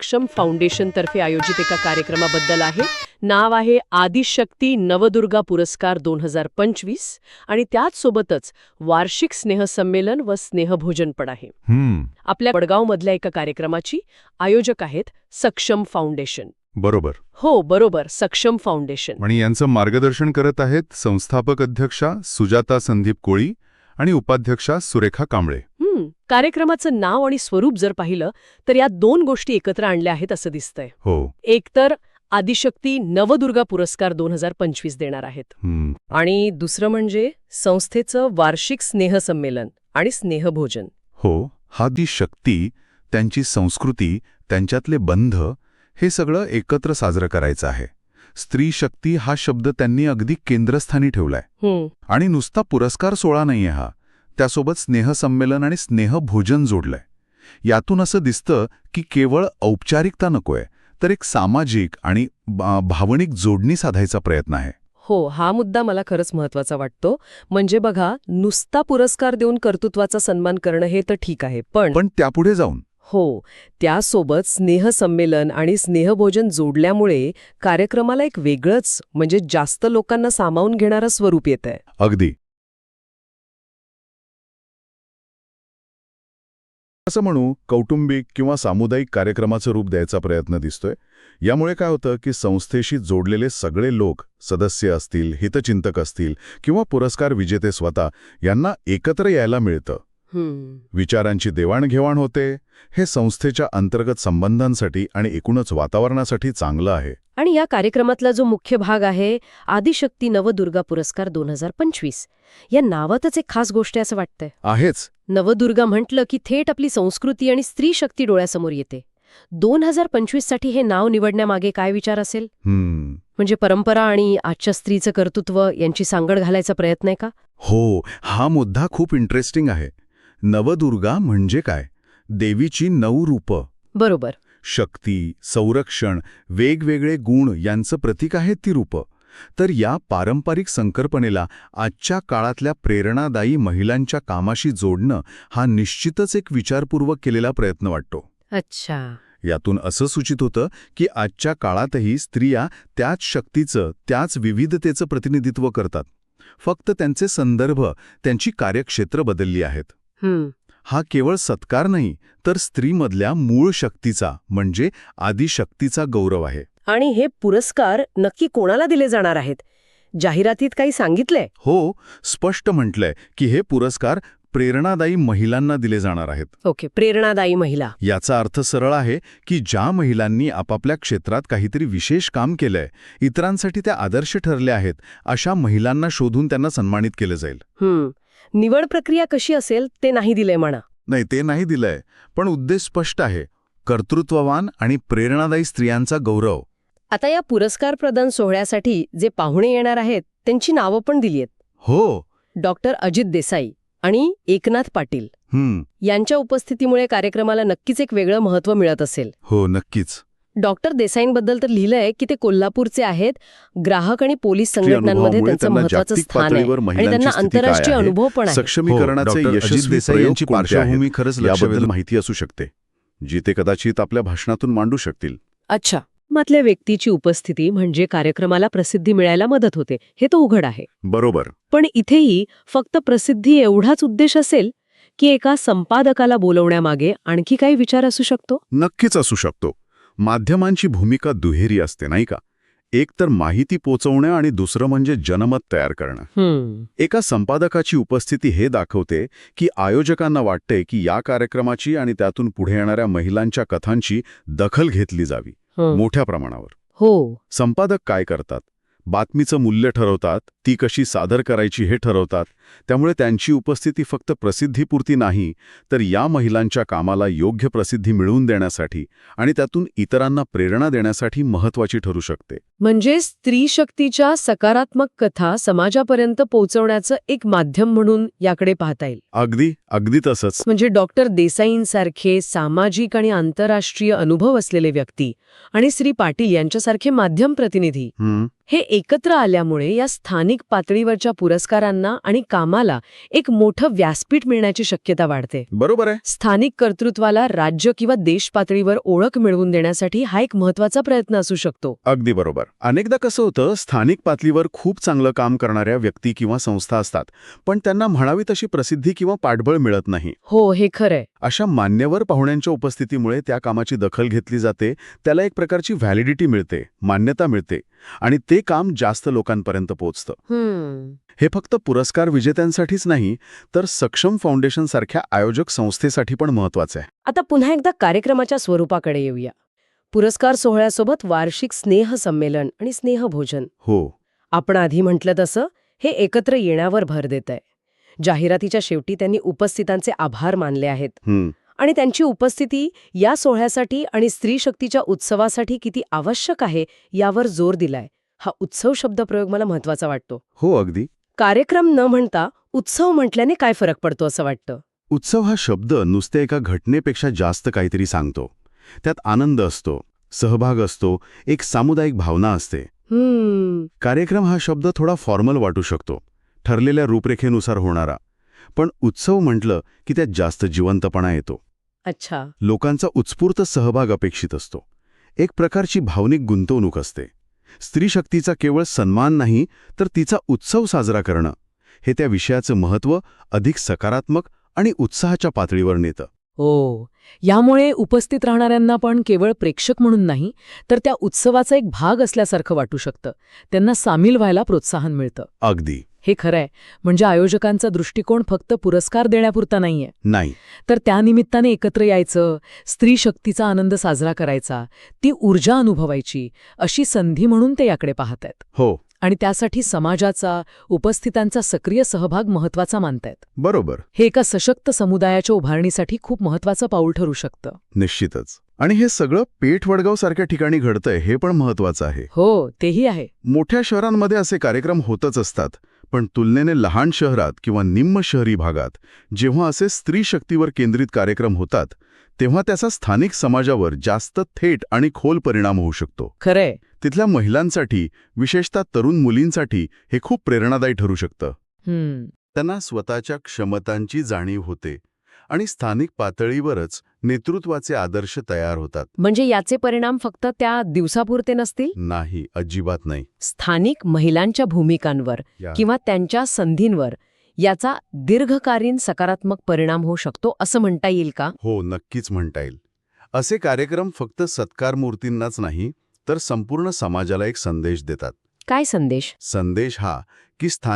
सक्षम फाउंडेशन तर्फे आयोजित एका कार्यक्रमाबद्दल आहे. नाव आहे आदिशक्ती नवदुर्गा पुरस्कार 2025 आणि त्याच सोबतच वार्षिक स्नेहसंमेलन व स्नेहभोजन पण आहे. आपल्या वडगावमधल्या एका कार्यक्रमाची आयोजक आहेत सक्षम फाउंडेशन. बरोबर. हो बरोबर, सक्षम फाउंडेशन. आणि यांचं मार्गदर्शन करत आहेत संस्थापक अध्यक्षा सुजाता संदीप कोळी आणि उपाध्यक्षा सुरेखा कांबळे. कार्यक्रमाचं नाव आणि स्वरूप जर पाहिलं तर या दोन गोष्टी एकत्र आणल्या आहेत असं दिसतंय. हो. एक तर आदिशक्ती नवदुर्गा पुरस्कार 2025 देणार आहेत आणि दुसरं म्हणजे संस्थेचं वार्षिक स्नेहसंमेलन आणि स्नेहभोजन. हो. हा दी शक्ती, त्यांची संस्कृती, त्यांच्यातले बंध हे सगळं एकत्र साजरं करायचं आहे. स्त्री शक्ती हा शब्द त्यांनी अगदी केंद्रस्थानी ठेवलाय. आणि नुसता पुरस्कार सोहळा नाहीये हा, त्यासोबत स्नेहसंमेलन आणि स्नेहभोजन जोडलंय. यातून असं दिसतं की केवळ औपचारिकता नकोय, तर एक सामाजिक आणि भावनिक जोडणी साधायचा प्रयत्न आहे. हो, हा मुद्दा मला खरंच महत्वाचा वाटतो. म्हणजे बघा, नुसता पुरस्कार देऊन कर्तृत्वाचा सन्मान करणं हे तर ठीक आहे, पण त्यापुढे जाऊन त्यासोबत स्नेहसंमेलन आणि स्नेहभोजन जोडल्यामुळे कार्यक्रमाला एक वेगळंच, म्हणजे जास्त लोकांना सामावून घेणारं स्वरूप येतंय. अगदी. असं म्हणू, कौटुंबिक किंवा सामुदायिक कार्यक्रमाचं रूप द्यायचा प्रयत्न दिसतोय. यामुळे काय होतं की संस्थेशी जोडलेले सगळे लोक, सदस्य असतील, हितचिंतक असतील किंवा पुरस्कार विजेते स्वतः, यांना एकत्र यायला मिळतं. विचारांची देवाणघेवाण होते. हे संस्थेच्या अंतर्गत संबंधांसाठी आणि एकूणच वातावरणासाठी चांगलं आहे. आणि या कार्यक्रमातला जो मुख्य भाग आहे, आदिशक्ती नवदुर्गा पुरस्कार 2025, या नावातच एक खास गोष्ट आहे असं वाटतंय. आहेच. नवदुर्गा म्हटलं की थेट आपली संस्कृती आणि स्त्री शक्ती डोळ्यासमोर येते. 2025 साठी हे नाव निवडण्यामागे काय विचार असेल? म्हणजे परंपरा आणि आजच्या स्त्रीचं कर्तृत्व यांची सांगड घालायचा प्रयत्न आहे का? हो, हा मुद्दा खूप इंटरेस्टिंग आहे. नवदुर्गा म्हणजे काय? देवीची 9 रूपं. बरोबर. शक्ती, संरक्षण, वेगवेगळे गुण यांचं प्रतीक आहेत ती रूपं. तर या पारंपरिक संकल्पनेला आजच्या काळातल्या प्रेरणादायी महिलांच्या कामाशी जोडणं हा निश्चितच एक विचारपूर्वक केलेला प्रयत्न वाटतो. अच्छा. यातून असं सूचित होतं की आजच्या काळातही स्त्रिया त्याच शक्तीचं, त्याच विविधतेचं प्रतिनिधित्व करतात. फक्त त्यांचे संदर्भ, त्यांची कार्यक्षेत्र बदलली आहेत. हा केवळ सत्कार नाही, तर स्त्रीमधल्या मूळ शक्तीचा, म्हणजे आदिशक्तीचा गौरव आहे. आणि हे पुरस्कार नक्की कोणाला दिले जाणार आहेत? जाहिरातीत काही सांगितलंय? हो, स्पष्ट म्हटलंय की हे पुरस्कार प्रेरणादायी महिलांना दिले जाणार आहेत. ओके, प्रेरणादायी महिला. याचा अर्थ सरळ आहे की ज्या महिलांनी आपापल्या क्षेत्रात काहीतरी विशेष काम केलंय, इतरांसाठी त्या आदर्श ठरल्या आहेत, अशा महिलांना शोधून त्यांना सन्मानित केलं जाईल. निवड प्रक्रिया कशी असेल ते नाही दिलंय म्हणा. नाही, ते नाही दिलंय, पण उद्देश स्पष्ट आहे: कर्तृत्ववान आणि प्रेरणादायी स्त्रियांचा गौरव. आता या पुरस्कार प्रदान सोहळ्यासाठी जे पाहुणे येणार आहेत त्यांची नावं पण दिली आहेत. हो. डॉक्टर अजित देसाई आणि एकनाथ पाटील यांच्या उपस्थितीमुळे कार्यक्रमाला नक्कीच एक वेगळं महत्त्व मिळत असेल. हो, नक्कीच. डॉक्टर देसाईंबद्दल तर लिहिलंय की ते कोल्हापूरचे आहेत. ग्राहक आणि पोलीस संघटनांमध्ये त्यांचं महत्त्वाचं स्थान आहे आणि त्यांना आंतरराष्ट्रीय अनुभव पण आहे. सक्षमीकरणाचे यशस्वी प्रयोग पार्श्वभूमी खरंच याबद्दल माहिती असू शकते, जी ते कदाचित आपल्या भाषणातून मांडू शकतील. अच्छा. मातल्या व्यक्तीची उपस्थिती म्हणजे कार्यक्रमाला प्रसिद्धी मिळायला मदत होते, हे तो उघड आहे. बरोबर. पण इथेही फक्त प्रसिद्धी एवढाच उद्देश असेल की एका संपादकाला बोलवण्यामागे आणखी काही विचार असू शकतो? नक्कीच असू शकतो. माध्यमांची भूमिका दुहेरी असते, नाही का? एक तर माहिती पोचवणं आणि दुसरं म्हणजे जनमत तयार करणं. एका संपादकाची उपस्थिती हे दाखवते की आयोजकांना वाटते की या कार्यक्रमाची आणि त्यातून पुढे येणाऱ्या महिलांच्या कथांची दखल घेतली जावी मोठ्या प्रमाणावर. संपादक काय करतात? बातमीचं मूल्य ठरवतात, ती कशी सादर करायची हे ठरवतात. त्यामुळे त्यांची उपस्थिती फक्त प्रसिद्धीपुरती नाही, तर या महिलांच्या कामाला योग्य प्रसिद्धी मिळवून देण्यासाठी आणि त्यातून इतरांना प्रेरणा देण्यासाठी महत्त्वाची ठरू शकते. म्हणजे स्त्री शक्तीच्या सकारात्मक कथा समाजापर्यंत पोहोचवण्याचं एक माध्यम म्हणून याकडे पाहता येईल. अगदी तसंच. म्हणजे डॉक्टर देसाईंसारखे सामाजिक आणि आंतरराष्ट्रीय अनुभव असलेले व्यक्ती आणि श्री पाटील यांच्यासारखे माध्यम प्रतिनिधी हे एकत्र आल्यामुळे या स्थानिक पातळीवरच्या पुरस्कारांना आणि कामाला एक मोठं व्यासपीठ मिळण्याची शक्यता वाढते. बरोबर आहे. स्थानिक कर्तृत्वाला राज्य किंवा देश पातळीवर ओळख मिळवून देण्यासाठी हा एक महत्वाचा प्रयत्न असू शकतो. अगदी बरोबर. अनेकदा कसं होतं, स्थानिक पातळीवर खूप चांगलं काम करणाऱ्या व्यक्ती किंवा संस्था असतात, पण त्यांना म्हणावी तशी प्रसिद्धी किंवा पाठबळ मिळत नाही. हो, हे खरंय. अशा मान्यवर पाहुण्यांच्या उपस्थितीमुळे त्या कामाची दखल घेतली जाते, त्याला एक प्रकारची व्हॅलिडिटी मिळते, मान्यता मिळते, आणि ते काम जास्त लोकांपर्यंत पोहोचतं. हे फक्त पुरस्कार विजेत्यांसाठीच नाही, तर सक्षम फाउंडेशनसारख्या आयोजक संस्थेसाठी पण महत्वाचं आहे. आता पुन्हा एकदा कार्यक्रमाच्या स्वरूपाकडे येऊया. पुरस्कार सोहळ्यासोबत वार्षिक स्नेहसंमेलन आणि स्नेहभोजन. हो, आपण आधी म्हटलं तसं हे एकत्र येण्यावर भर देत आहे. जाहिरातीच्या शेवटी त्यांनी उपस्थितांचे आभार मानले आहेत आणि त्यांची उपस्थिती या सोहळ्यासाठी आणि स्त्री शक्तीच्या उत्सवासाठी किती आवश्यक आहे यावर जोर दिलाय. हा उत्सव शब्दप्रयोग मला महत्वाचा वाटतो. हो, अगदी. कार्यक्रम न म्हणता उत्सव म्हटल्याने काय फरक पडतो असं वाटतं? उत्सव हा शब्द नुसत्या एका घटनेपेक्षा जास्त काहीतरी सांगतो. त्यात आनंद असतो, सहभाग असतो, एक सामुदायिक भावना असते. कार्यक्रम हा शब्द थोडा फॉर्मल वाटू शकतो, ठरलेल्या रूपरेखेनुसार होणारा. पण उत्सव म्हटलं की त्यात जास्त जिवंतपणा येतो. अच्छा. लोकांचा उत्स्फूर्त सहभाग अपेक्षित असतो. एक प्रकारची भावनिक गुंतवणूक असते. स्त्री शक्तीचा केवळ सन्मान नाही, तर तिचा उत्सव साजरा करणं, हे त्या विषयाचं महत्त्व अधिक सकारात्मक आणि उत्साहाच्या पातळीवर नेतं. हो, यामुळे उपस्थित राहणाऱ्यांना पण केवळ प्रेक्षक म्हणून नाही, तर त्या उत्सवाचा एक भाग असल्यासारखं वाटू शकतं. त्यांना सामील व्हायला प्रोत्साहन मिळतं. अगदी. हे खरंय. म्हणजे आयोजकांचा दृष्टिकोन फक्त पुरस्कार देण्यापुरता नाहीये, नाही, तर त्यानिमित्ताने एकत्र यायचं, स्त्री शक्तीचा आनंद साजरा करायचा, ती ऊर्जा अनुभवायची, अशी संधी म्हणून ते याकडे पाहतायत. हो, आणि त्यासाठी समाजाचा, उपस्थितांचा सक्रिय सहभाग महत्वाचा मानतायत. बरोबर. हे एका सशक्त समुदायाच्या उभारणीसाठी खूप महत्वाचं पाऊल ठरू शकतं. निश्चितच. आणि हे सगळं पेठवडगाव-सारख्या ठिकाणी घडतंय हे पण महत्वाचं आहे. हो, तेही आहे. मोठ्या शहरांमध्ये असे कार्यक्रम होतच असतात, पण तुलनेने लहान शहरात किंवा निम्न शहरी भागात जेव्हा असे स्त्री शक्तीवर केंद्रित कार्यक्रम होतात, तेव्हा त्याचा स्थानिक समाजावर जास्त थेट आणि खोल परिणाम होऊ शकतो. खरंय. तिथल्या महिलांसाठी, विशेषतः तरुण मुलींसाठी हे खूप प्रेरणादायी ठरू शकतं. त्यांना स्वतःच्या क्षमतांची जाणीव होते आणि स्थानिक पातळीवरच नेतृत्वाचे आदर्श तयार होतात. म्हणजे याचे परिणाम फक्त त्या दिवसापुरते नसतील? नाही, अजिबात नाही. स्थानिक महिलांच्या भूमिकांवर किंवा त्यांच्या संधींवर याचा दीर्घकालीन सकारात्मक परिणाम होऊ शकतो असं म्हणता येईल का? हो, नक्कीच म्हणता येईल. असे कार्यक्रम फक्त सत्कार मूर्तींनाच नाही, तर संपूर्ण समाजाला एक संदेश देतात. काय संदेश? संदेश हा की